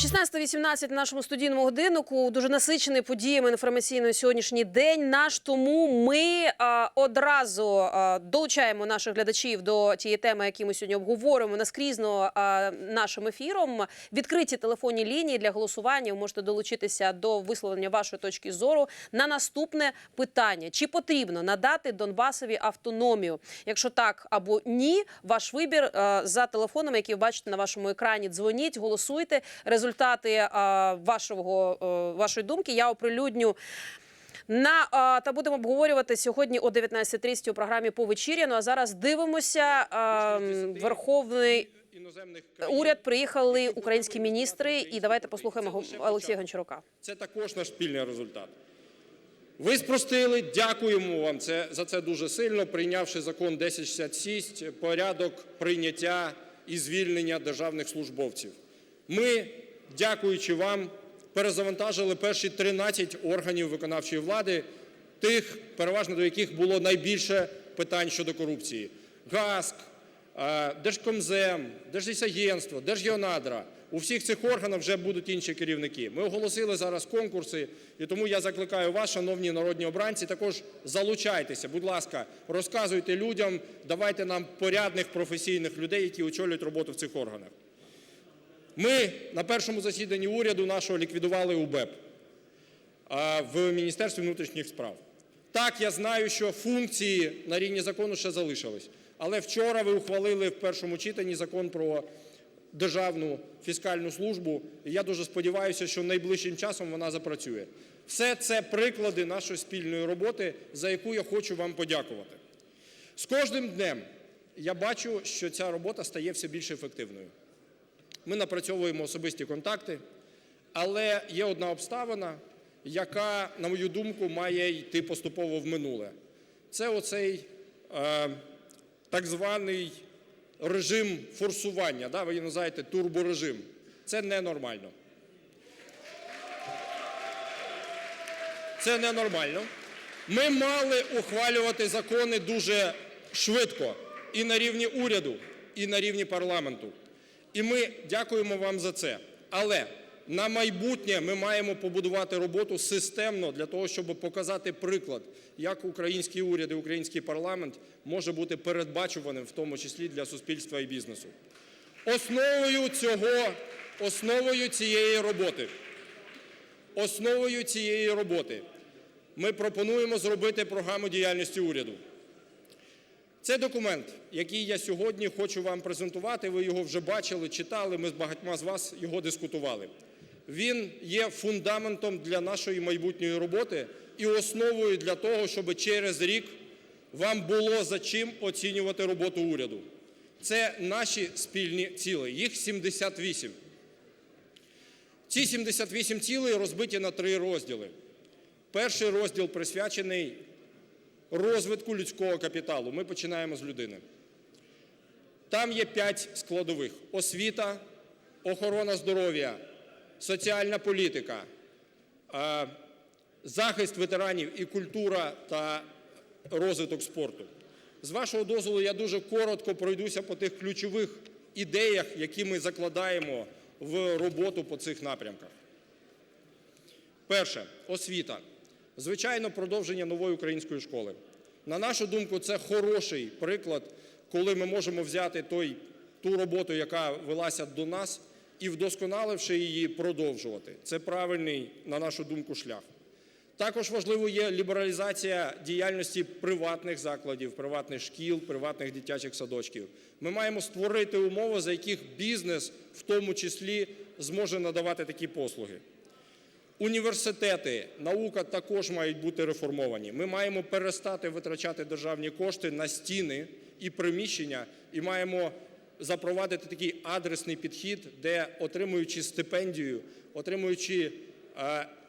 16:18 на нашому студійному годиннику. Дуже насичений подіями інформаційно сьогоднішній день наш. Тому ми одразу долучаємо наших глядачів до тієї теми, які ми сьогодні обговоримо наскрізно нашим ефіром. Відкриті телефонні лінії для голосування. Ви можете долучитися до висловлення вашої точки зору на наступне питання. Чи потрібно надати Донбасові автономію? Якщо так або ні, ваш вибір за телефоном, який ви бачите на вашому екрані. Дзвоніть, голосуйте. Результати вашої думки я оприлюдню та будемо обговорювати сьогодні о 19:30 у програмі «Повечіряно». А зараз дивимося. Верховний уряд, приїхали українські міністри. І давайте послухаємо Олексія Гончарука. Це також наш спільний результат. Ви спростили, дякуємо вам за це дуже сильно, прийнявши закон 1066, порядок прийняття і звільнення державних службовців. Ми, дякуючи вам, перезавантажили перші 13 органів виконавчої влади, тих, переважно до яких було найбільше питань щодо корупції. ГАСК, Держкомзем, Держлісагентство, Держгеонадра. У всіх цих органах вже будуть інші керівники. Ми оголосили зараз конкурси, і тому я закликаю вас, шановні народні обранці, також залучайтеся. Будь ласка, розказуйте людям, давайте нам порядних професійних людей, які очолюють роботу в цих органах. Ми на першому засіданні уряду нашого ліквідували УБЕП в Міністерстві внутрішніх справ. Так, я знаю, що функції на рівні закону ще залишились. Але вчора ви ухвалили в першому читанні закон про Державну фіскальну службу. І я дуже сподіваюся, що найближчим часом вона запрацює. Все це приклади нашої спільної роботи, за яку я хочу вам подякувати. З кожним днем я бачу, що ця робота стає все більш ефективною. Ми напрацьовуємо особисті контакти, але є одна обставина, яка, на мою думку, має йти поступово в минуле. Це оцей так званий режим форсування, ви його називаєте турборежим. Це ненормально. Це ненормально. Ми мали ухвалювати закони дуже швидко і на рівні уряду, і на рівні парламенту. І ми дякуємо вам за це. Але на майбутнє ми маємо побудувати роботу системно для того, щоб показати приклад, як український уряд і український парламент може бути передбачуваним, в тому числі для суспільства і бізнесу. Основою цієї роботи ми пропонуємо зробити програму діяльності уряду. Це документ, який я сьогодні хочу вам презентувати. Ви його вже бачили, читали, ми з багатьма з вас його дискутували. Він є фундаментом для нашої майбутньої роботи і основою для того, щоб через рік вам було за чим оцінювати роботу уряду. Це наші спільні цілі, їх 78. Ці 78 цілей розбиті на 3 розділи. Перший розділ присвячений розвитку людського капіталу. Ми починаємо з людини. Там є 5 складових: освіта, охорона здоров'я, соціальна політика, захист ветеранів і культура та розвиток спорту. З вашого дозволу я дуже коротко пройдуся по тих ключових ідеях, які ми закладаємо в роботу по цих напрямках. Перше – освіта. Звичайно, продовження нової української школи. На нашу думку, це хороший приклад, коли ми можемо взяти ту роботу, яка велася до нас, і, вдосконаливши її, продовжувати. Це правильний, на нашу думку, шлях. Також важливо є лібералізація діяльності приватних закладів, приватних шкіл, приватних дитячих садочків. Ми маємо створити умови, за яких бізнес, в тому числі, зможе надавати такі послуги. Університети, наука також мають бути реформовані. Ми маємо перестати витрачати державні кошти на стіни і приміщення, і маємо запровадити такий адресний підхід, де, отримуючи стипендію, отримуючи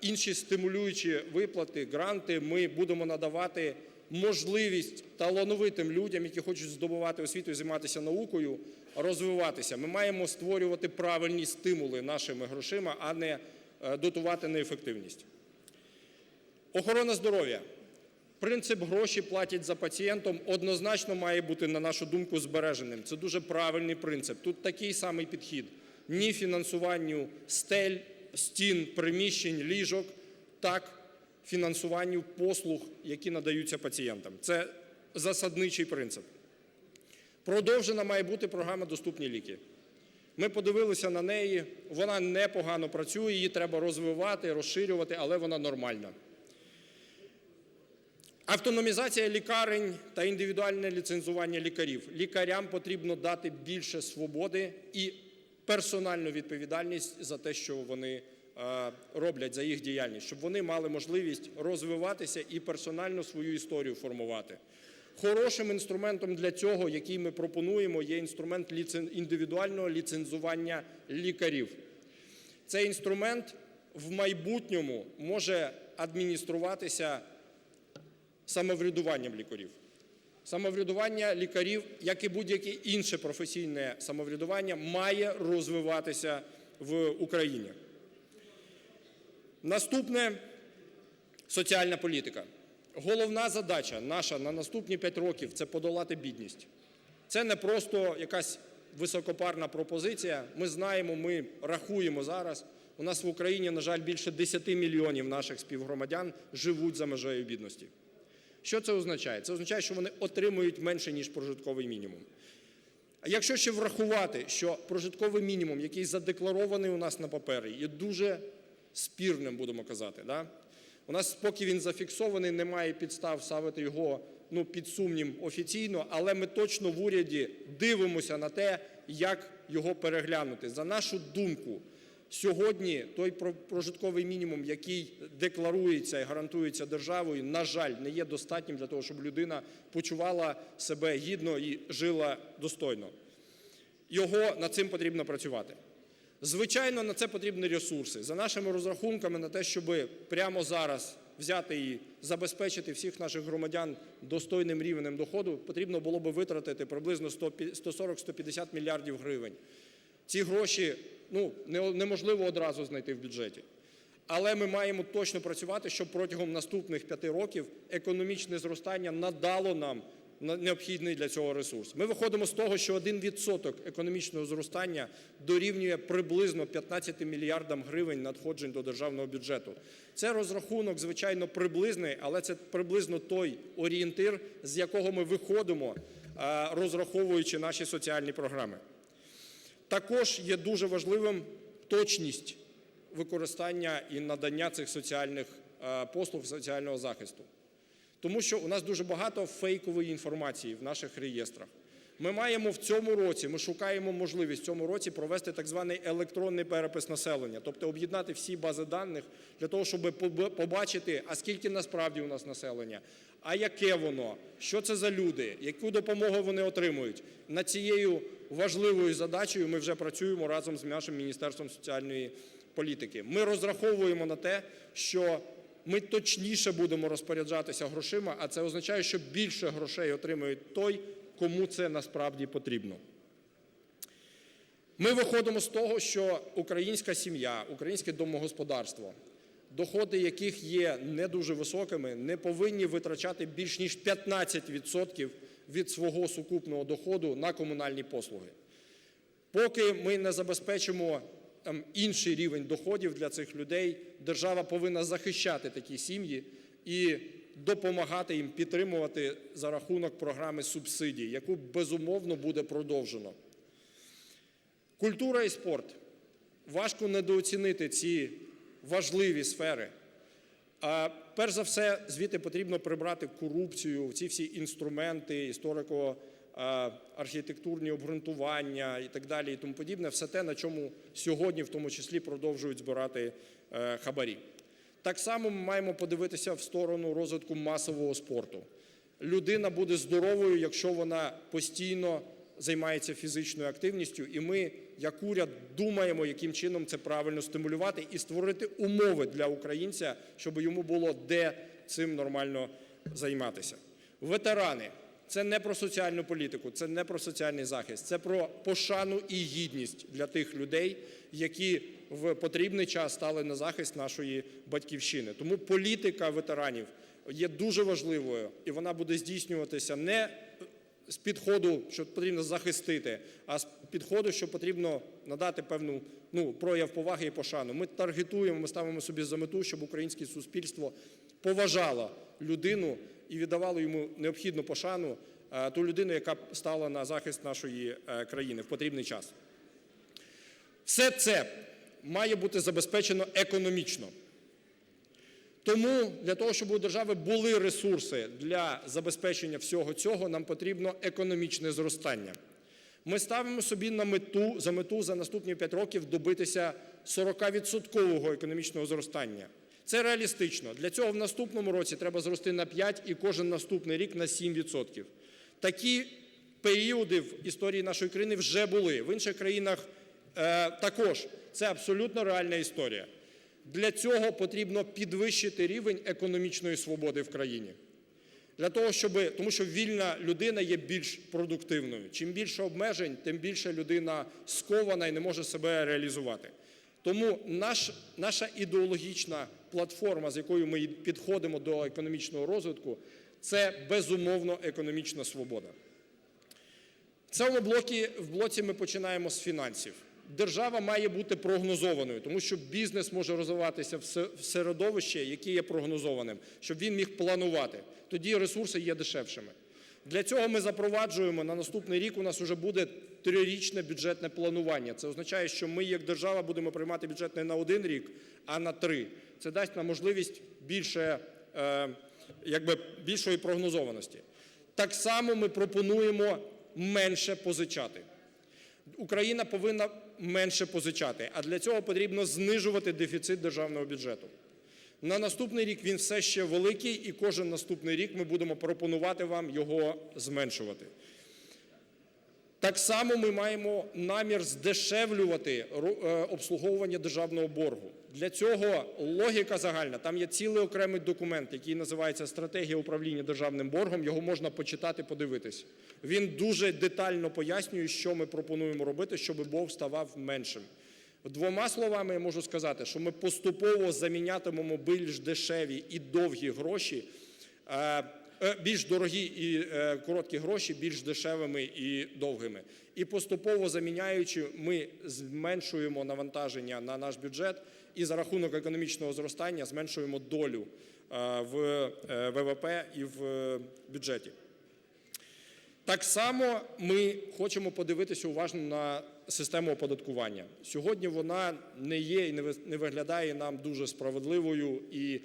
інші стимулюючі виплати, гранти, ми будемо надавати можливість талановитим людям, які хочуть здобувати освіту і займатися наукою, розвиватися. Ми маємо створювати правильні стимули нашими грошима, а не дотувати неефективність. Охорона здоров'я. Принцип «гроші платять за пацієнтом» однозначно має бути, на нашу думку, збереженим. Це дуже правильний принцип. Тут такий самий підхід. ні фінансуванню стель, стін, приміщень, ліжок, так фінансуванню послуг, які надаються пацієнтам. Це засадничий принцип. Продовжена має бути програма «Доступні ліки». Ми подивилися на неї, вона непогано працює, її треба розвивати, розширювати, але вона нормальна. Автономізація лікарень та індивідуальне ліцензування лікарів. Лікарям потрібно дати більше свободи і персональну відповідальність за те, що вони роблять, за їх діяльність, щоб вони мали можливість розвиватися і персонально свою історію формувати. Хорошим інструментом для цього, який ми пропонуємо, є інструмент індивідуального ліцензування лікарів. Цей інструмент в майбутньому може адмініструватися самоврядуванням лікарів. Самоврядування лікарів, як і будь-яке інше професійне самоврядування, має розвиватися в Україні. Наступне – соціальна політика. Головна задача наша на наступні 5 років – це подолати бідність. Це не просто якась високопарна пропозиція. Ми знаємо, ми рахуємо зараз. У нас в Україні, на жаль, більше 10 мільйонів наших співгромадян живуть за межею бідності. Що це означає? Це означає, що вони отримують менше, ніж прожитковий мінімум. А якщо ще врахувати, що прожитковий мінімум, який задекларований у нас на папері, є дуже спірним, будемо казати, да? У нас, поки він зафіксований, немає підстав ставити його під сумнів офіційно, але ми точно в уряді дивимося на те, як його переглянути. За нашу думку, сьогодні той прожитковий мінімум, який декларується і гарантується державою, на жаль, не є достатнім для того, щоб людина почувала себе гідно і жила достойно. Над цим потрібно працювати. Звичайно, на це потрібні ресурси. За нашими розрахунками, на те, щоб прямо зараз взяти і забезпечити всіх наших громадян достойним рівнем доходу, потрібно було би витратити приблизно 140-150 мільярдів гривень. Ці гроші неможливо одразу знайти в бюджеті. Але ми маємо точно працювати, щоб протягом наступних 5 років економічне зростання надало нам необхідний для цього ресурс. Ми виходимо з того, що 1% економічного зростання дорівнює приблизно 15 мільярдам гривень надходжень до державного бюджету. Це розрахунок, звичайно, приблизний, але це приблизно той орієнтир, з якого ми виходимо, розраховуючи наші соціальні програми. Також є дуже важливим точність використання і надання цих соціальних послуг соціального захисту. Тому що у нас дуже багато фейкової інформації в наших реєстрах. Ми маємо в цьому році, ми шукаємо можливість в цьому році провести так званий електронний перепис населення, тобто об'єднати всі бази даних для того, щоб побачити, а скільки насправді у нас населення, а яке воно, що це за люди, яку допомогу вони отримують. Над цією важливою задачею ми вже працюємо разом з нашим Міністерством соціальної політики. Ми розраховуємо на те, що ми точніше будемо розпоряджатися грошима, а це означає, що більше грошей отримує той, кому це насправді потрібно. Ми виходимо з того, що українська сім'я, українське домогосподарство, доходи яких є не дуже високими, не повинні витрачати більш ніж 15% від свого сукупного доходу на комунальні послуги. Поки ми не забезпечимо інший рівень доходів для цих людей, держава повинна захищати такі сім'ї і допомагати їм підтримувати за рахунок програми субсидій, яку, безумовно, буде продовжено. Культура і спорт. Важко недооцінити ці важливі сфери. Перш за все, звідти потрібно прибрати корупцію, ці всі інструменти, історико-архітектурні обґрунтування і так далі і тому подібне, все те, на чому сьогодні в тому числі продовжують збирати хабарі. Так само ми маємо подивитися в сторону розвитку масового спорту. Людина буде здоровою, якщо вона постійно займається фізичною активністю, і ми, як уряд, думаємо, яким чином це правильно стимулювати і створити умови для українця, щоб йому було де цим нормально займатися. Ветерани – це не про соціальну політику, це не про соціальний захист, це про пошану і гідність для тих людей, які в потрібний час стали на захист нашої батьківщини. Тому політика ветеранів є дуже важливою, і вона буде здійснюватися не з підходу, що потрібно захистити, а з підходу, що потрібно надати певну прояв поваги і пошану. Ми таргетуємо, ми ставимо собі за мету, щоб українське суспільство поважало людину і віддавало йому необхідну пошану, ту людину, яка стала на захист нашої країни в потрібний час. Все це має бути забезпечено економічно. Тому для того, щоб у держави були ресурси для забезпечення всього цього, нам потрібно економічне зростання. Ми ставимо собі за мету за наступні 5 років добитися 40% економічного зростання. Це реалістично. Для цього в наступному році треба зрости на 5 і кожен наступний рік на 7%. Такі періоди в історії нашої країни вже були. В інших країнах також. Це абсолютно реальна історія. Для цього потрібно підвищити рівень економічної свободи в країні. Тому що вільна людина є більш продуктивною. Чим більше обмежень, тим більше людина скована і не може себе реалізувати. Тому наша ідеологічна платформа, з якою ми підходимо до економічного розвитку, це безумовно економічна свобода. В цьому блоці ми починаємо з фінансів. Держава має бути прогнозованою, тому що бізнес може розвиватися в середовищі, яке є прогнозованим, щоб він міг планувати. Тоді ресурси є дешевшими. Для цього ми запроваджуємо, на наступний рік у нас вже буде 3-річне бюджетне планування. Це означає, що ми як держава будемо приймати бюджет не на 1 рік, а на 3. Це дасть нам можливість більшої прогнозованості. Так само ми пропонуємо менше позичати. Україна повинна менше позичати, а для цього потрібно знижувати дефіцит державного бюджету. На наступний рік він все ще великий, і кожен наступний рік ми будемо пропонувати вам його зменшувати. Так само ми маємо намір здешевлювати обслуговування державного боргу. Для цього логіка загальна. Там є цілий окремий документ, який називається «Стратегія управління державним боргом». Його можна почитати, подивитись. Він дуже детально пояснює, що ми пропонуємо робити, щоб борг ставав меншим. Двома словами я можу сказати, що ми поступово замінятимемо більш дешеві і довгі гроші, більш дорогі і короткі гроші більш дешевими і довгими. І поступово заміняючи, ми зменшуємо навантаження на наш бюджет і за рахунок економічного зростання зменшуємо долю в ВВП і в бюджеті. Так само ми хочемо подивитися уважно на систему оподаткування. Сьогодні вона не є і не виглядає нам дуже справедливою і,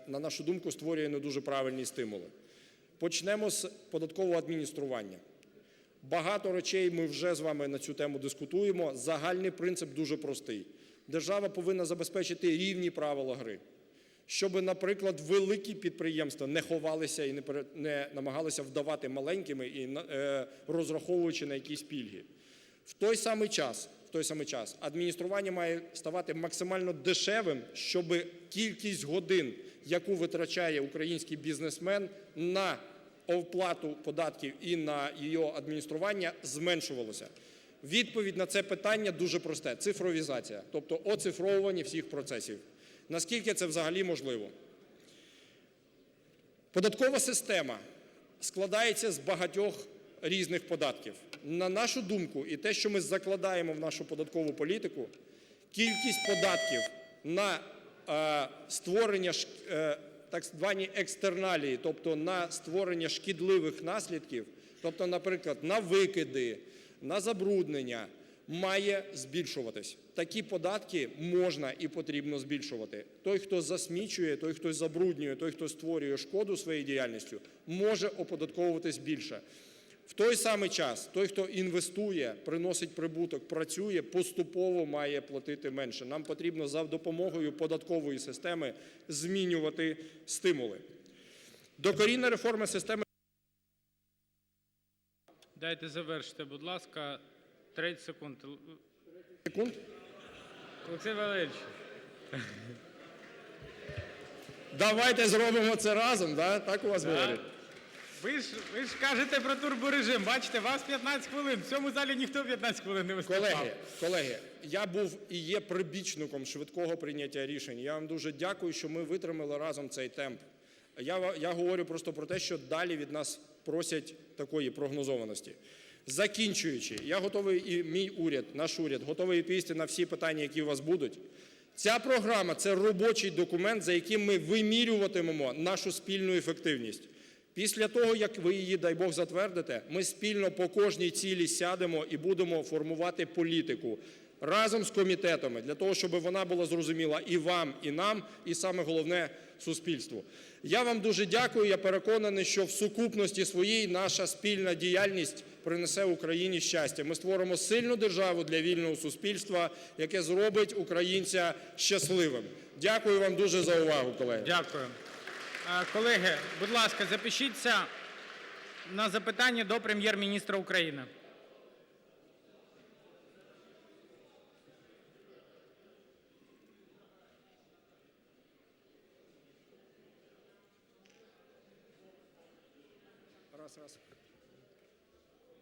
на нашу думку, створює не дуже правильні стимули. Почнемо з податкового адміністрування. Багато речей ми вже з вами на цю тему дискутуємо. Загальний принцип дуже простий. Держава повинна забезпечити рівні правила гри, щоб, наприклад, великі підприємства не ховалися і не намагалися вдавати маленькими і розраховуючи на якісь пільги. В той самий час адміністрування має ставати максимально дешевим, щоб кількість годин, яку витрачає український бізнесмен на оплату податків і на її адміністрування, зменшувалася. Відповідь на це питання дуже просте – цифровізація, тобто оцифровування всіх процесів. Наскільки це взагалі можливо? Податкова система складається з багатьох різних податків. На нашу думку, і те, що ми закладаємо в нашу податкову політику, кількість податків на створення, так звані екстерналії, тобто на створення шкідливих наслідків, тобто, наприклад, на викиди, на забруднення, має збільшуватись. Такі податки можна і потрібно збільшувати. Той, хто засмічує, той, хто забруднює, той, хто створює шкоду своєю діяльністю, може оподатковуватись більше. В той самий час той, хто інвестує, приносить прибуток, працює, поступово має платити менше. Нам потрібно за допомогою податкової системи змінювати стимули. Докорінна реформа системи... Дайте завершити, будь ласка, 30 секунд. Секунд? Олексій Валерійович. Давайте зробимо це разом, да? Так у вас говорять? Ви ж кажете про турборежим. Бачите, вас 15 хвилин. В цьому залі ніхто 15 хвилин не виступав. Колеги, я був і є прибічником швидкого прийняття рішень. Я вам дуже дякую, що ми витримали разом цей темп. Я говорю просто про те, що далі від нас просять такої прогнозованості. Закінчуючи, я готовий, і мій уряд, наш уряд, готовий відповісти на всі питання, які у вас будуть. Ця програма – це робочий документ, за яким ми вимірюватимемо нашу спільну ефективність. Після того, як ви її, дай Бог, затвердите, ми спільно по кожній цілі сядемо і будемо формувати політику разом з комітетами, для того, щоб вона була зрозуміла і вам, і нам, і саме головне – суспільству. Я вам дуже дякую, я переконаний, що в сукупності своїй наша спільна діяльність принесе Україні щастя. Ми створимо сильну державу для вільного суспільства, яке зробить українця щасливим. Дякую вам дуже за увагу, колеги. Дякую. Колеги, будь ласка, запишіться на запитання до Прем'єр-міністра України.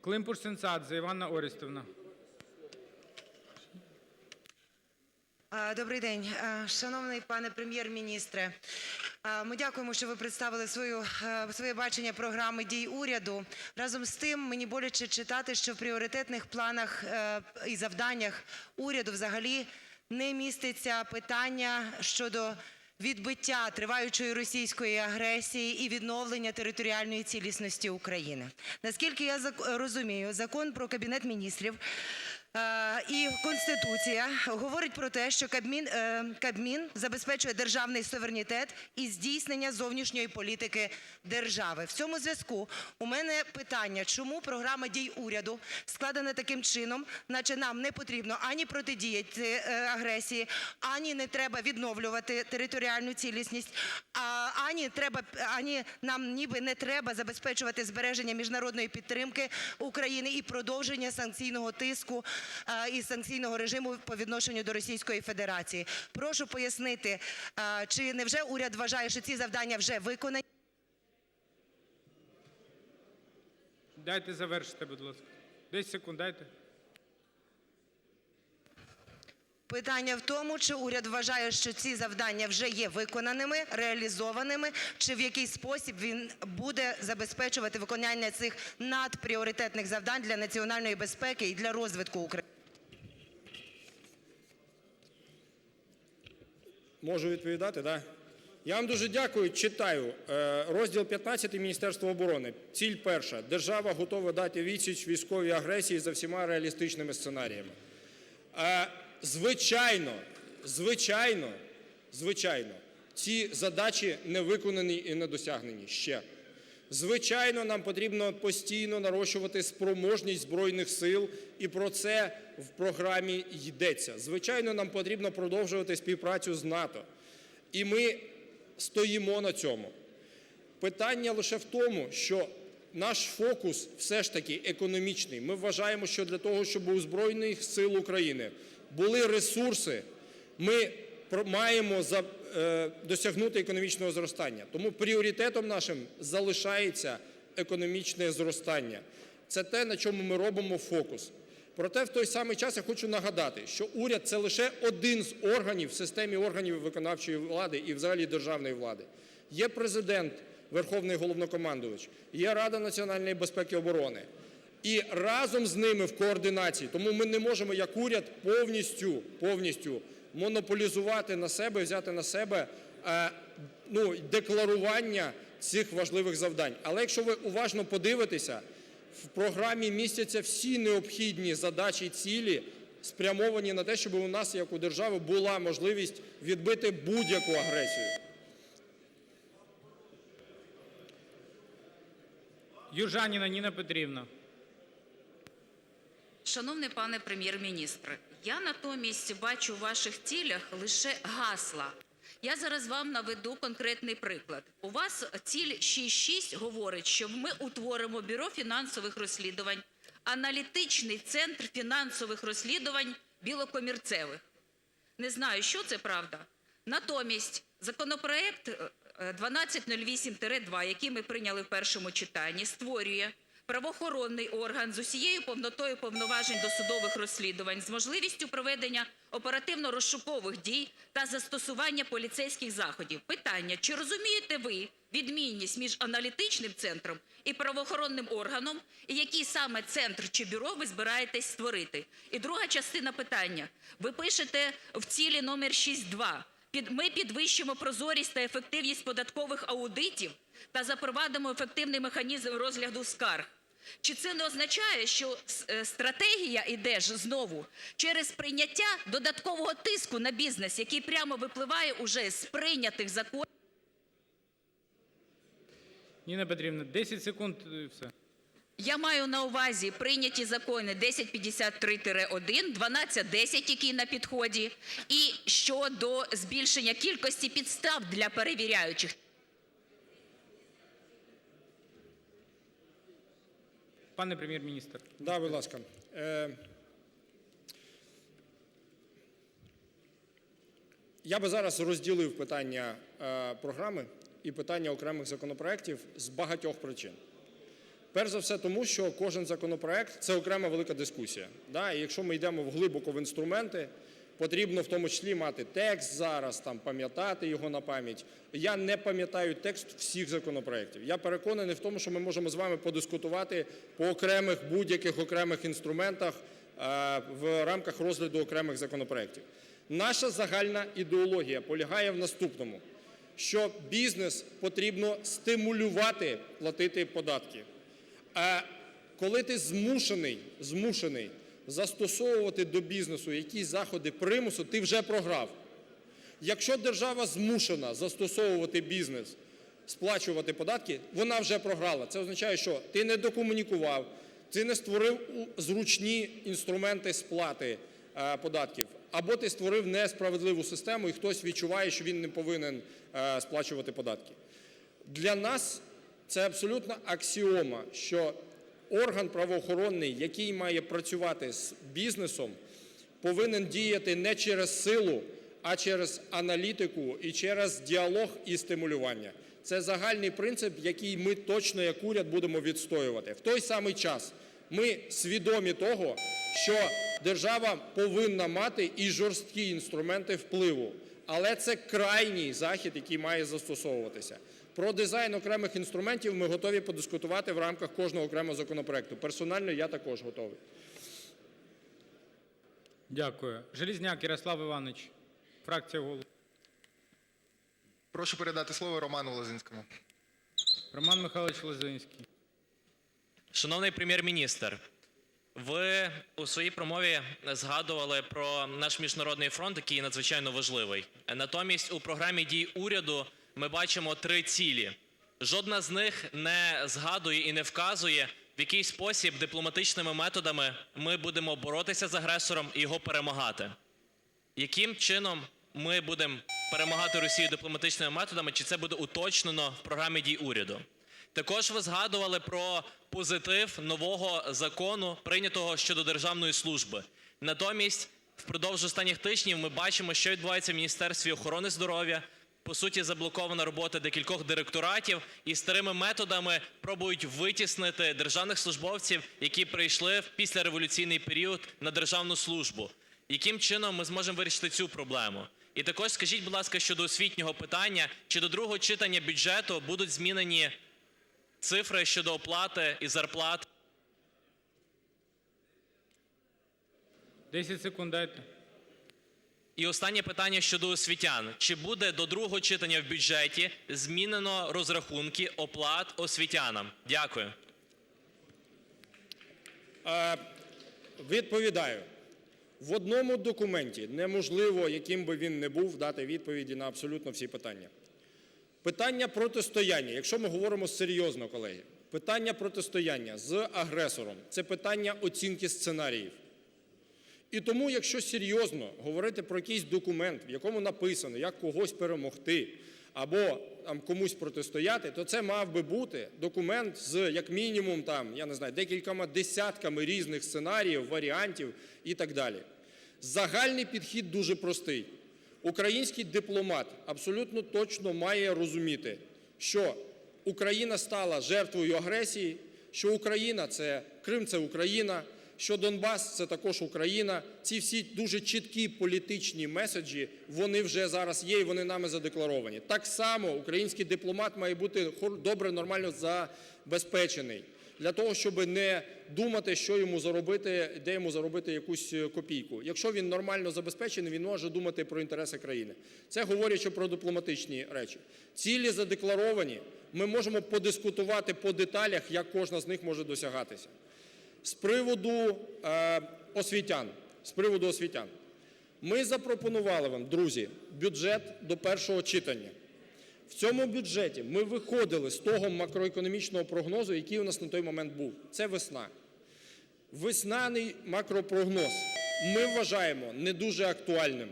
Климпуш-Цинцадзе Іванна Орестівна. Добрий день. Шановний пане Прем'єр-міністре, ми дякуємо, що ви представили своє бачення програми дій уряду. Разом з тим, мені боляче читати, що в пріоритетних планах і завданнях уряду взагалі не міститься питання щодо відбиття триваючої російської агресії і відновлення територіальної цілісності України. Наскільки я розумію, Закон про Кабінет Міністрів і Конституція говорить про те, що Кабмін забезпечує державний суверенітет і здійснення зовнішньої політики держави. В цьому зв'язку у мене питання, чому програма дій уряду складена таким чином, наче нам не потрібно ані протидіяти агресії, ані не треба відновлювати територіальну цілісність, ані нам ніби не треба забезпечувати збереження міжнародної підтримки України і продовження санкційного тиску і санкційного режиму по відношенню до Російської Федерації. Прошу пояснити, чи невже уряд вважає, що ці завдання вже виконані? Дайте завершити, будь ласка. 10 секунд дайте. Питання в тому, чи уряд вважає, що ці завдання вже є виконаними, реалізованими, чи в який спосіб він буде забезпечувати виконання цих надпріоритетних завдань для національної безпеки і для розвитку України? Можу відповідати, так? Я вам дуже дякую. Читаю. Розділ 15 Міністерства оборони. Ціль перша. Держава готова дати відсіч військовій агресії за всіма реалістичними сценаріями. Звичайно, ці задачі не виконані і не досягнені ще. Звичайно, нам потрібно постійно нарощувати спроможність Збройних Сил, і про це в програмі йдеться. Звичайно, нам потрібно продовжувати співпрацю з НАТО. І ми стоїмо на цьому. Питання лише в тому, що наш фокус все ж таки економічний. Ми вважаємо, що для того, щоб у Збройних Сил України були ресурси, ми маємо досягнути економічного зростання. Тому пріоритетом нашим залишається економічне зростання. Це те, на чому ми робимо фокус. Проте в той самий час я хочу нагадати, що уряд – це лише один з органів в системі органів виконавчої влади і взагалі державної влади. Є Президент, Верховний Головнокомандувач, є Рада національної безпеки і оборони. І разом з ними в координації, тому ми не можемо як уряд повністю монополізувати на себе, взяти на себе декларування цих важливих завдань. Але якщо ви уважно подивитеся, в програмі містяться всі необхідні задачі і цілі, спрямовані на те, щоб у нас, як у держави, була можливість відбити будь-яку агресію. Южаніна Ніна Петрівна. Шановний пане Прем'єр-міністре, я натомість бачу у ваших цілях лише гасла. Я зараз вам наведу конкретний приклад. У вас ціль 6.6 говорить, що ми утворимо Бюро фінансових розслідувань, аналітичний центр фінансових розслідувань білокомірцевих. Не знаю, що це правда. Натомість законопроект 1208-2, який ми прийняли в першому читанні, створює правоохоронний орган з усією повнотою повноважень досудових розслідувань, з можливістю проведення оперативно-розшукових дій та застосування поліцейських заходів. Питання: чи розумієте ви відмінність між аналітичним центром і правоохоронним органом, і який саме центр чи бюро ви збираєтесь створити? І друга частина питання. Ви пишете в цілі номер 6.2: ми підвищимо прозорість та ефективність податкових аудитів та запровадимо ефективний механізм розгляду скарг. Чи це не означає, що стратегія іде ж знову через прийняття додаткового тиску на бізнес, який прямо випливає уже з прийнятих законів? Ніна Петрівна, 10 секунд і все. Я маю на увазі прийняті закони 1053-1, 1210, який на підході, і щодо збільшення кількості підстав для перевіряючих. Пане Прем'єр-міністр. Да, будь ласка. Я би зараз розділив питання програми і питання окремих законопроєктів з багатьох причин. Перш за все тому, що кожен законопроєкт – це окрема велика дискусія. І якщо ми йдемо глибоко в інструменти, потрібно в тому числі мати текст зараз, пам'ятати його на пам'ять. Я не пам'ятаю текст всіх законопроєктів. Я переконаний в тому, що ми можемо з вами подискутувати по окремих, будь-яких окремих інструментах в рамках розгляду окремих законопроєктів. Наша загальна ідеологія полягає в наступному, що бізнес потрібно стимулювати платити податки. А коли ти змушений застосовувати до бізнесу якісь заходи примусу, ти вже програв. Якщо держава змушена застосовувати бізнес, сплачувати податки, вона вже програла. Це означає, що ти не докомунікував, ти не створив зручні інструменти сплати податків, або ти створив несправедливу систему і хтось відчуває, що він не повинен сплачувати податки. Для нас це абсолютна аксіома, що орган правоохоронний, який має працювати з бізнесом, повинен діяти не через силу, а через аналітику і через діалог і стимулювання. Це загальний принцип, який ми точно як уряд будемо відстоювати. В той самий час ми свідомі того, що держава повинна мати і жорсткі інструменти впливу, але це крайній захід, який має застосовуватися. Про дизайн окремих інструментів ми готові подискутувати в рамках кожного окремого законопроекту. Персонально я також готовий. Дякую. Железняк Ярослав Іванович, фракція «Голос». Прошу передати слово Роману Лозинському. Роман Михайлович Лозинський. Шановний Прем'єр-міністр, ви у своїй промові згадували про наш міжнародний фронт, який є надзвичайно важливий. Натомість у програмі дій уряду ми бачимо 3 цілі. Жодна з них не згадує і не вказує, в який спосіб дипломатичними методами ми будемо боротися з агресором і його перемагати. Яким чином ми будемо перемагати Росію дипломатичними методами, чи це буде уточнено в програмі дій уряду? Також ви згадували про позитив нового закону, прийнятого щодо державної служби. Натомість, впродовж останніх тижнів ми бачимо, що відбувається в Міністерстві охорони здоров'я. По суті, заблокована робота декількох директоратів і старими методами пробують витіснити державних службовців, які прийшли в післяреволюційний період на державну службу. Яким чином ми зможемо вирішити цю проблему? І також скажіть, будь ласка, щодо освітнього питання, чи до другого читання бюджету будуть змінені цифри щодо оплати і зарплат? 10 секунд дайте. І останнє питання щодо освітян. Чи буде до другого читання в бюджеті змінено розрахунки оплат освітянам? Дякую. Відповідаю. В одному документі неможливо, яким би він не був, дати відповіді на абсолютно всі питання. Питання протистояння, якщо ми говоримо серйозно, колеги, питання протистояння з агресором – це питання оцінки сценаріїв. І тому, якщо серйозно говорити про якийсь документ, в якому написано, як когось перемогти або комусь протистояти, то це мав би бути документ з, як мінімум, декількома десятками різних сценаріїв, варіантів і так далі. Загальний підхід дуже простий. Український дипломат абсолютно точно має розуміти, що Україна стала жертвою агресії, що Україна – це Крим – це Україна, що Донбас – це також Україна. Ці всі дуже чіткі політичні меседжі, вони вже зараз є і вони нами задекларовані. Так само український дипломат має бути добре, нормально забезпечений для того, щоб не думати, що йому заробити, де йому заробити якусь копійку. Якщо він нормально забезпечений, він може думати про інтереси країни. Це говорячи про дипломатичні речі. Цілі задекларовані, ми можемо подискутувати по деталях, як кожна з них може досягатися. З приводу освітян. Ми запропонували вам, друзі, бюджет до першого читання. В цьому бюджеті ми виходили з того макроекономічного прогнозу, який у нас на той момент був. Це весна. Весняний макропрогноз ми вважаємо не дуже актуальним.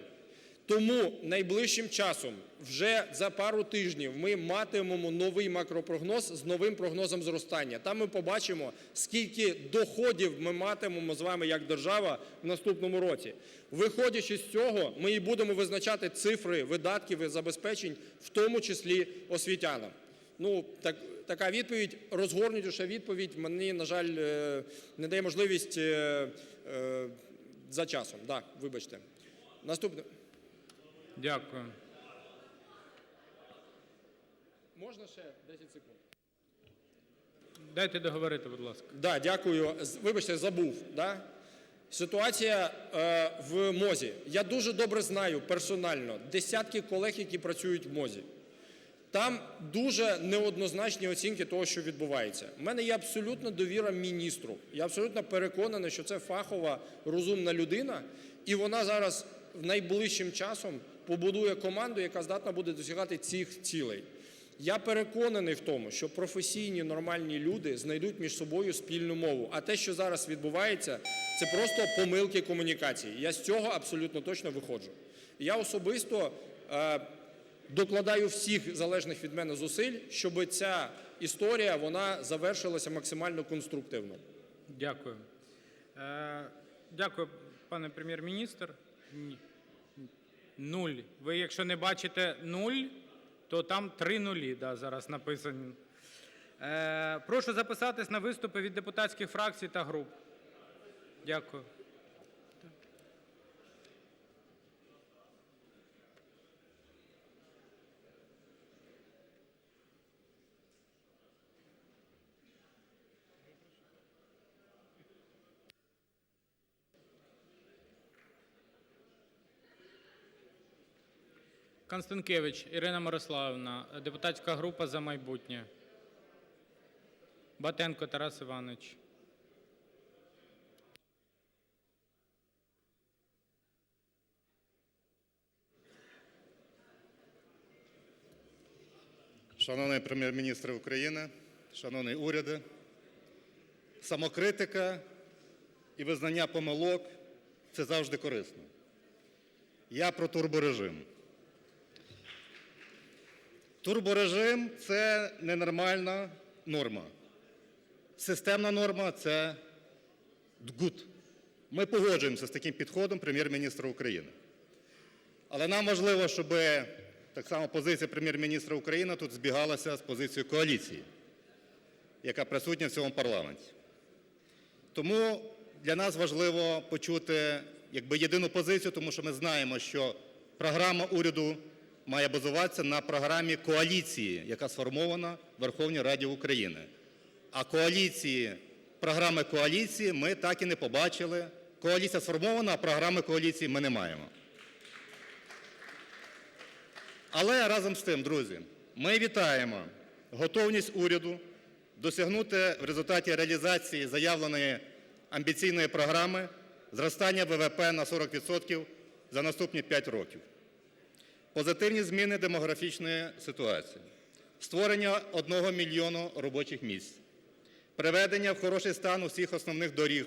Тому найближчим часом, вже за пару тижнів, ми матимемо новий макропрогноз з новим прогнозом зростання. Там ми побачимо, скільки доходів ми матимемо з вами як держава в наступному році. Виходячи з цього, ми і будемо визначати цифри видатків і забезпечень, в тому числі освітянам. Така відповідь, розгорнутіша відповідь мені, на жаль, не дає можливість за часом. Да, вибачте. Наступне. Дякую. Можна ще 10 секунд? Дайте договорити, будь ласка. Да, дякую. Вибачте, забув. Да? Ситуація в МОЗі. Я дуже добре знаю персонально десятки колег, які працюють в МОЗі. Там дуже неоднозначні оцінки того, що відбувається. У мене є абсолютна довіра міністру. Я абсолютно переконаний, що це фахова, розумна людина, і вона зараз найближчим часом побудує команду, яка здатна буде досягати цих цілей. Я переконаний в тому, що професійні, нормальні люди знайдуть між собою спільну мову. А те, що зараз відбувається, це просто помилки комунікації. Я з цього абсолютно точно виходжу. Я особисто докладаю всіх залежних від мене зусиль, щоб ця історія, вона завершилася максимально конструктивно. Дякую. Дякую, пане прем'єр-міністр. Нуль. Ви, якщо не бачите 0, то там 3 нулі, да, зараз написані. Прошу записатись на виступи від депутатських фракцій та груп. Дякую. Констанкевич Ірина Мирославівна, депутатська група «За майбутнє». Батенко Тарас Іванович. Шановний Прем'єр-міністр України, шановний уряде, самокритика і визнання помилок – це завжди корисно. Я про турборежим. Турборежим – це ненормальна норма. Системна норма – це good. Ми погоджуємося з таким підходом Прем'єр-міністра України. Але нам важливо, щоб так само позиція Прем'єр-міністра України тут збігалася з позицією коаліції, яка присутня в цьому парламенті. Тому для нас важливо почути єдину позицію, тому що ми знаємо, що програма уряду має базуватися на програмі коаліції, яка сформована в Верховній Раді України. А програми коаліції ми так і не побачили. Коаліція сформована, а програми коаліції ми не маємо. Але разом з тим, друзі, ми вітаємо готовність уряду досягнути в результаті реалізації заявленої амбіційної програми зростання ВВП на 40% за наступні 5 років. Позитивні зміни демографічної ситуації, створення 1 мільйона робочих місць, приведення в хороший стан усіх основних доріг,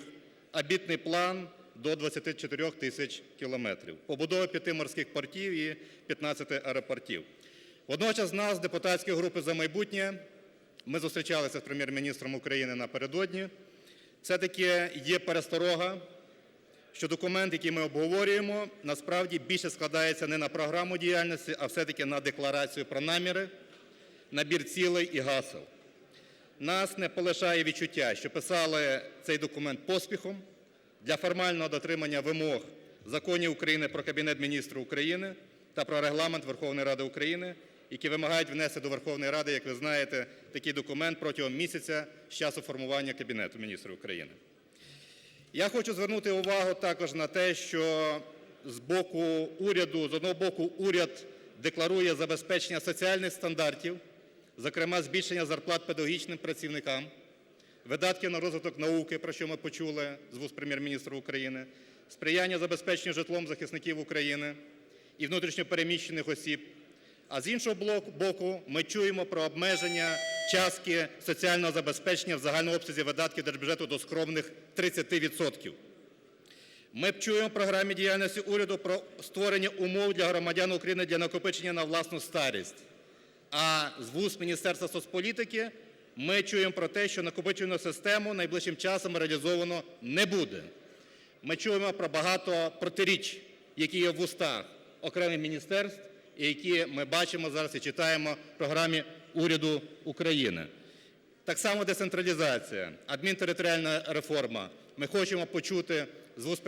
амбітний план до 24 тисяч кілометрів, побудова 5 морських портів і 15 аеропортів. Водночас нас, з депутатської групи «За майбутнє», ми зустрічалися з Прем'єр-міністром України напередодні, все-таки є пересторога, що документ, який ми обговорюємо, насправді більше складається не на програму діяльності, а все-таки на декларацію про наміри, набір цілей і гасел. нас не полишає відчуття, що писали цей документ поспіхом для формального дотримання вимог законів України про Кабінет Міністрів України та про Регламент Верховної Ради України, які вимагають внести до Верховної Ради, як ви знаєте, такий документ протягом місяця з часу формування Кабінету Міністрів України. Я хочу звернути увагу також на те, що з одного боку уряд декларує забезпечення соціальних стандартів, зокрема збільшення зарплат педагогічним працівникам, видатків на розвиток науки, про що ми почули з вуст Прем'єр-міністра України, сприяння забезпеченню житлом захисників України і внутрішньо переміщених осіб. А з іншого боку, ми чуємо про обмеження частки соціального забезпечення в загальному обсязі видатків держбюджету до скромних 30%. Ми чуємо в програмі діяльності уряду про створення умов для громадян України для накопичення на власну старість. А з вуст Міністерства соцполітики ми чуємо про те, що накопичувальну систему найближчим часом реалізовано не буде. Ми чуємо про багато протиріч, які є в устах окремих міністерств, і які ми бачимо зараз і читаємо в програмі уряду України. Так само децентралізація, адмінтериторіальна реформа. Ми хочемо почути з вуст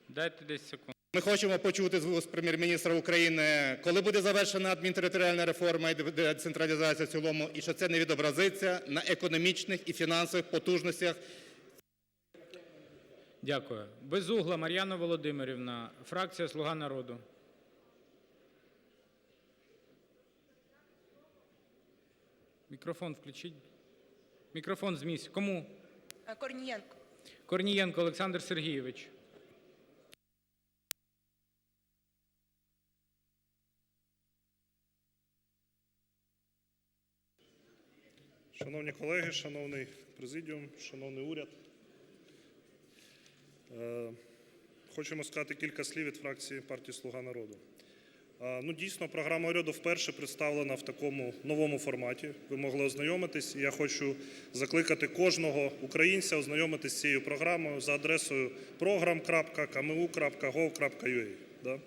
Дайте 10 секунд. Ми хочемо почути з вуст Прем'єр-міністра України, коли буде завершена адмінтериторіальна реформа і децентралізація в цілому, і що це не відобразиться на економічних і фінансових потужностях. Дякую. Безугла Мар'яна Володимирівна, фракція "Слуга народу". Мікрофон включіть. Мікрофон з місця. Кому? Корнієнко. Корнієнко Олександр Сергійович. Шановні колеги, шановний президіум, шановний уряд, хочемо сказати кілька слів від фракції партії "Слуга народу". Дійсно, програма уряду вперше представлена в такому новому форматі. Ви могли ознайомитись. Я хочу закликати кожного українця ознайомитись з цією програмою за адресою program.kmu.gov.ua.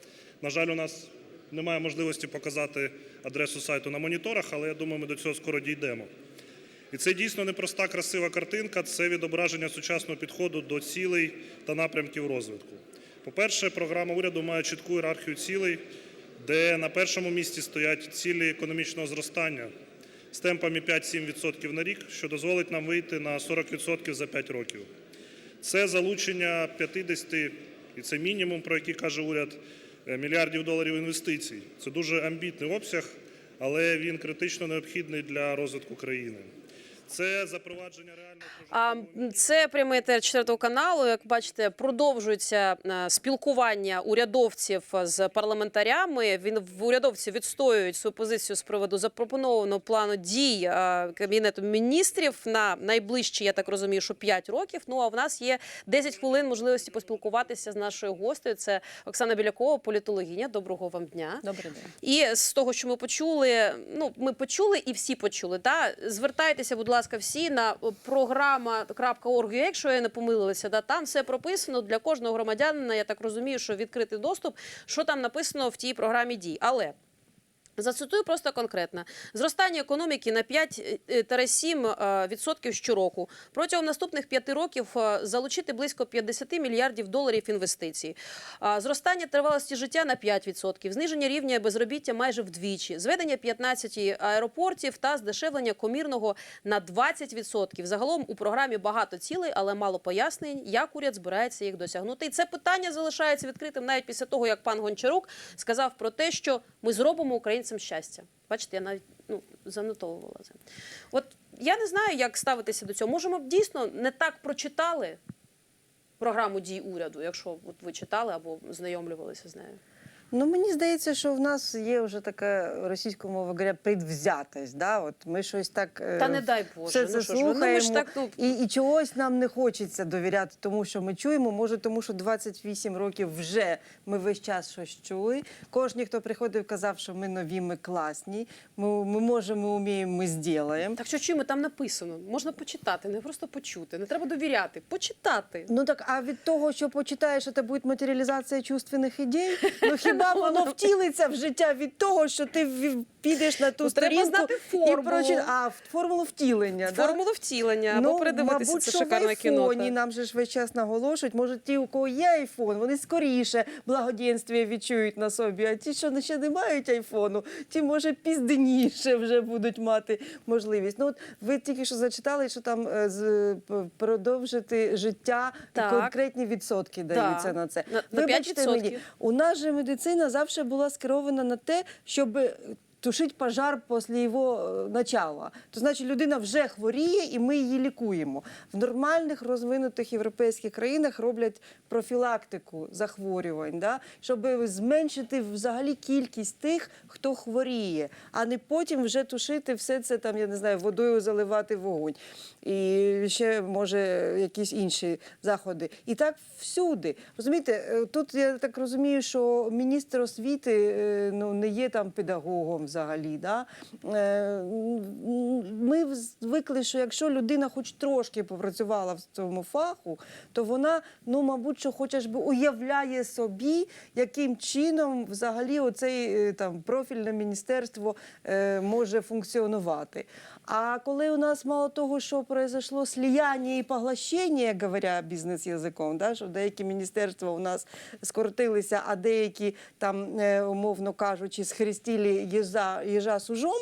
На жаль, у нас немає можливості показати адресу сайту на моніторах, але я думаю, ми до цього скоро дійдемо. І це дійсно не проста красива картинка, це відображення сучасного підходу до цілей та напрямків розвитку. По-перше, програма уряду має чітку ієрархію цілей, де на першому місці стоять цілі економічного зростання з темпами 5-7% на рік, що дозволить нам вийти на 40% за 5 років. Це залучення 50, і це мінімум, про який каже уряд, мільярдів доларів інвестицій. Це дуже амбітний обсяг, але він критично необхідний для розвитку країни. Це запровадження реального... Це прямий етер 4 каналу. Як бачите, продовжується спілкування урядовців з парламентарями. Урядовці відстоюють свою позицію з приводу запропонованого плану дій Кабінету міністрів на найближчі, я так розумію, що 5 років. Ну, а в нас є 10 хвилин можливості поспілкуватися з нашою гостею. Це Оксана Білякова, політологиня. Доброго вам дня. Добрий день. І з того, що ми почули, ми почули і всі почули. Звертайтеся, будь ласка, всі на програма.org.ua, якщо я не помилилася, там все прописано для кожного громадянина, я так розумію, що відкритий доступ, що там написано в тій програмі дій. Але зацитую просто конкретно. Зростання економіки на 5-7% щороку. Протягом наступних 5 років залучити близько 50 мільярдів доларів інвестицій. Зростання тривалості життя на 5%. Зниження рівня безробіття майже вдвічі. Зведення 15 аеропортів та здешевлення комірного на 20%. Загалом у програмі багато цілей, але мало пояснень, як уряд збирається їх досягнути. І це питання залишається відкритим навіть після того, як пан Гончарук сказав про те, що ми зробимо українцям щастя. Бачите, я навіть занотовувала це. От я не знаю, як ставитися до цього. Може, ми б дійсно не так прочитали програму дій уряду, якщо ви читали або знайомлювалися з нею? Мені здається, що в нас є вже така, російською мовою говоря, предвзятість. От ми щось так Та не дай Боже. все це слухаємо, і чогось нам не хочеться довіряти тому, що ми чуємо. Може, тому що 28 років вже ми весь час щось чули. Кожен, хто приходив, казав, що ми нові, ми класні, ми можемо, ми вміємо, ми зробимо. Так що чуємо, там написано. Можна почитати, не просто почути. Не треба довіряти, почитати. А від того, що почитаєш, це буде матеріалізація чувственних ідей? Хіба Хіба воно втілиться в життя від того, що ти підеш на ту Ну, треба сторінку знати формулу. формулу втілення. да? Формулу втілення, або передивитися мабуть, це що шикарне в кіно. айфоні так. нам же ж весь час наголошують. Може, ті, у кого є айфон, вони скоріше благоденствие відчують на собі. А ті, що ще не мають айфону, ті, може, пізніше вже будуть мати можливість. Ну, от ви тільки що зачитали, що там продовжити життя, Так. конкретні відсотки даються на це. На Вибачте 5%. мені, у нас же медицина завжди була скерована на те, щоб тушить пожар після його начала. То значить, людина вже хворіє, і ми її лікуємо. В нормальних розвинутих європейських країнах роблять профілактику захворювань, да? Щоб зменшити взагалі кількість тих, хто хворіє, а не потім вже тушити все це, там, я не знаю, водою заливати вогонь. І ще, може, якісь інші заходи. І так всюди. Розумієте, тут я так розумію, що міністр освіти не є там педагогом взагалі. Да? Ми звикли, що якщо людина хоч трошки попрацювала в цьому фаху, то вона, мабуть, що хоча б уявляє собі, яким чином взагалі оцей там профільне міністерство може функціонувати. А коли у нас мало того, що произошло слияння і поглощення, говоря бізнес-язиком, да, що деякі міністерства у нас скоротилися, а деякі, там, умовно кажучи, схрестили їжа з ужом.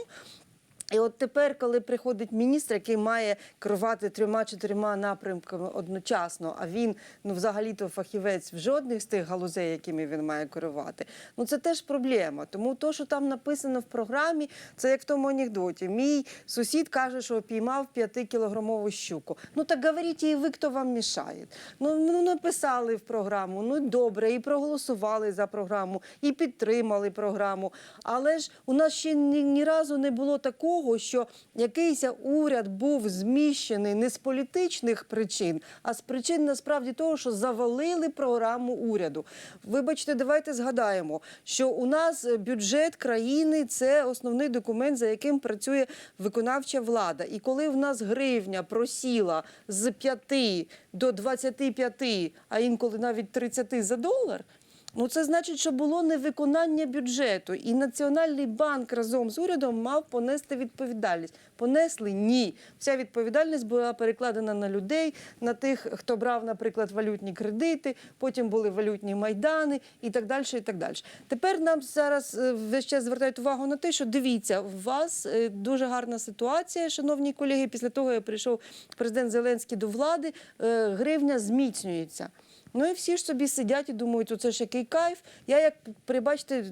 І от тепер, коли приходить міністр, який має керувати 3-4 напрямками одночасно, а він, взагалі-то фахівець в жодних з тих галузей, якими він має керувати, це теж проблема. Тому то, що там написано в програмі, це як в тому анекдоті. Мій сусід каже, що піймав 5-кілограмову щуку. Так говоріть і ви, хто вам мішає. Написали в програму, добре, і проголосували за програму, і підтримали програму. Але ж у нас ще ні разу не було такого, що якийсь уряд був зміщений не з політичних причин, а з причин, насправді, того, що завалили програму уряду. Вибачте, давайте згадаємо, що у нас бюджет країни – це основний документ, за яким працює виконавча влада. І коли в нас гривня просіла з 5 до 25, а інколи навіть 30 за долар, це значить, що було невиконання бюджету. І Національний банк разом з урядом мав понести відповідальність. Понесли? Ні. Вся відповідальність була перекладена на людей, на тих, хто брав, наприклад, валютні кредити, потім були валютні майдани і так далі, і так далі. Тепер нам зараз весь час звертають увагу на те, що дивіться, у вас дуже гарна ситуація, шановні колеги, після того, як прийшов президент Зеленський до влади, гривня зміцнюється. І всі ж собі сидять і думають, оце ж який кайф. Я, як, прибачте,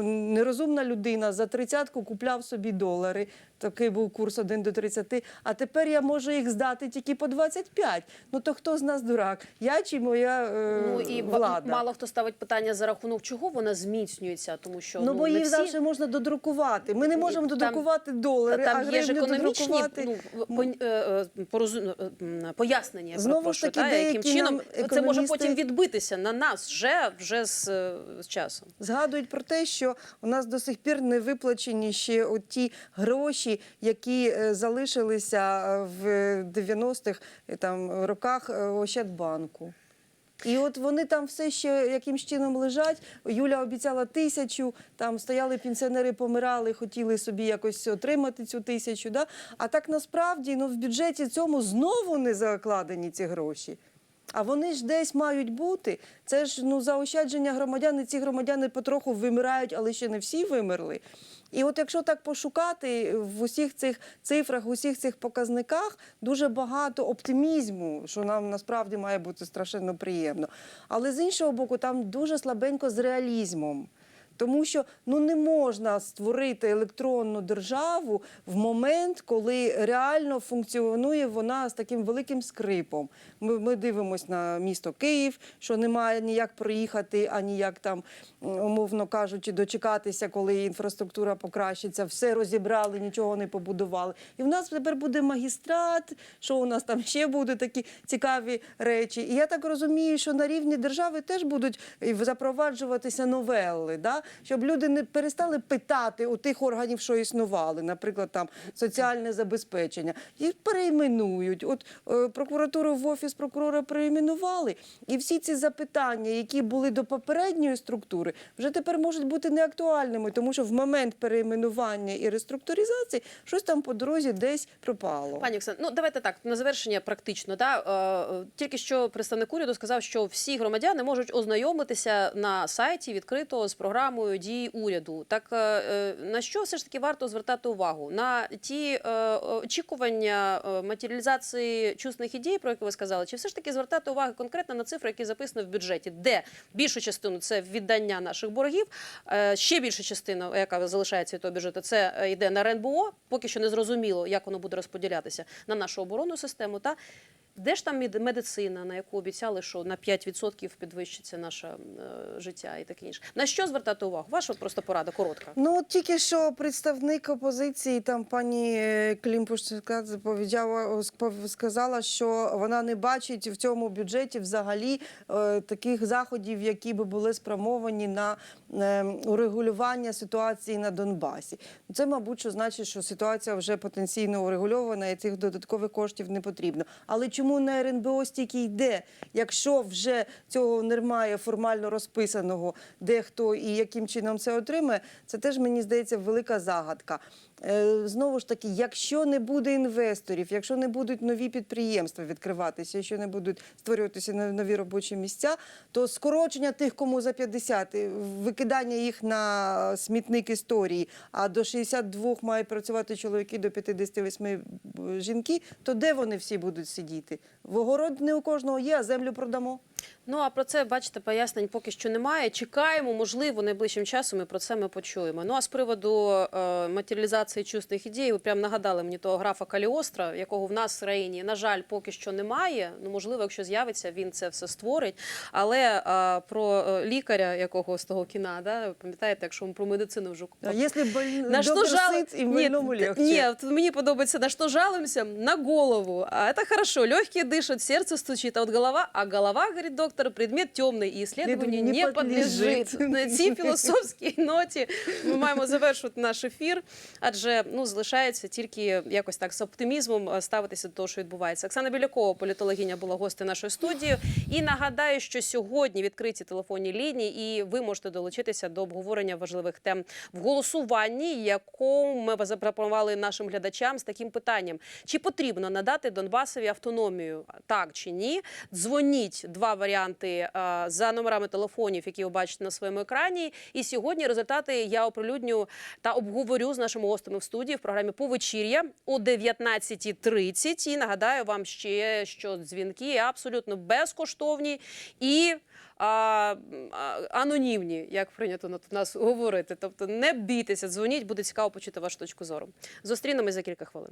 нерозумна людина, за 30-ку купляв собі долари. Такий був курс 1 до 30. А тепер я можу їх здати тільки по 25. То хто з нас дурак? Я чи моя влада? Мало хто ставить питання, за рахунок чого вона зміцнюється, тому що бо не їх всі... завжди можна додрукувати. Ми не можемо додрукувати долари, а там є ж гривню економічні додрукувати. Пояснення, я Знову ж таки, яким чином це може економісти- потім відбитися на нас вже з часом. Згадують про те, що у нас до сих пір не виплачені ще ті гроші, які залишилися в 90-х роках Ощадбанку. І от вони там все ще якимсь чином лежать. Юля обіцяла 1000, там стояли пенсіонери, помирали, хотіли собі якось отримати цю 1000. Да? А так насправді в бюджеті цьому знову не закладені ці гроші. А вони ж десь мають бути. Це ж заощадження громадян, і ці громадяни потроху вимирають, але ще не всі вимерли. І от якщо так пошукати в усіх цих цифрах, в усіх цих показниках, дуже багато оптимізму, що нам насправді має бути страшенно приємно. Але з іншого боку, там дуже слабенько з реалізмом. Тому що не можна створити електронну державу в момент, коли реально функціонує вона з таким великим скрипом. Ми дивимося на місто Київ, що немає ніяк проїхати, а ніяк там, умовно кажучи, дочекатися, коли інфраструктура покращиться. Все розібрали, нічого не побудували. І в нас тепер буде магістрат, що у нас там ще будуть такі цікаві речі. І я так розумію, що на рівні держави теж будуть запроваджуватися новели, да? щоб люди не перестали питати у тих органів, що існували, наприклад, там соціальне забезпечення. Їх перейменують. От прокуратуру в офіс прокурора перейменували, і всі ці запитання, які були до попередньої структури, вже тепер можуть бути неактуальними, тому що в момент перейменування і реструктуризації щось там по дорозі десь пропало. Пані Оксано, ну давайте так, на завершення практично. Тільки що представник уряду сказав, що всі громадяни можуть ознайомитися на сайті відкрито з програмою дій уряду. Так на що все ж таки варто звертати увагу? На ті очікування матеріалізації чесних ідей, про які ви сказали, чи все ж таки звертати увагу конкретно на цифри, які записані в бюджеті, де більшу частину – це віддання наших боргів, ще більша частина, яка залишається від того бюджету, це йде на РНБО, поки що не зрозуміло, як воно буде розподілятися, на нашу оборонну систему, та де ж там медицина, на яку обіцяли, що на 5% підвищиться наше життя і таке інше. На що звертати увагу? Ваша просто порада коротка. Ну, от тільки що представник опозиції, там пані Клімпуш сказала, що вона не бачить в цьому бюджеті взагалі таких заходів, які би були спрямовані на урегулювання ситуації на Донбасі. Це, мабуть, що значить, що ситуація вже потенційно урегульована і цих додаткових коштів не потрібно. Але чому на РНБО стільки йде, якщо вже цього немає формально розписаного, де хто і яким чином це отримає, це теж, мені здається, велика загадка. Знову ж таки, якщо не буде інвесторів, якщо не будуть нові підприємства відкриватися, якщо не будуть створюватися нові робочі місця, то скорочення тих, кому за 50, викидання їх на смітник історії, а до 62 мають працювати чоловіки, до 58 жінки, то де вони всі будуть сидіти? В огород не у кожного є, а землю продамо. Ну, а про це, бачите, пояснень поки що немає. Чекаємо, можливо, найближчим часом і про це ми почуємо. Ну, а з приводу матеріалізації чесних ідей, ви прямо нагадали мені того графа Каліостро, якого в нас в країні, на жаль, поки що немає. Ну, можливо, якщо з'явиться, він це все створить. Але про лікаря, якого з того кіна, да, пам'ятаєте, якщо ми про медицину вже... Якщо доктор сит і больному легче. Ні, мені подобається, на що жалуємося? На голову. А це хорошо, легкі дишать, серце стучить, а голова, говорить доктор, предмет темний і исследованию не подлежить. На цій філософській ноті ми маємо завершувати наш ефір, адже залишається тільки якось так з оптимізмом ставитися до того, що відбувається. Оксана Білякова, політологиня, була гостею нашої студії. І нагадаю, що сьогодні відкриті телефонні лінії, і ви можете долучитися до обговорення важливих тем в голосуванні, яку ми запропонували нашим глядачам з таким питанням. Чи потрібно надати Донбасові автономію? Так чи ні? Дзвоніть, два варіанти за номерами телефонів, які ви бачите на своєму екрані. І сьогодні результати я оприлюдню та обговорю з нашими гостями в студії в програмі «Повечір'я» о 19:30. І нагадаю вам ще, що дзвінки абсолютно безкоштовні і анонімні, як прийнято у нас говорити. Тобто не бійтеся, дзвоніть, буде цікаво почути вашу точку зору. Зустрінемось за кілька хвилин.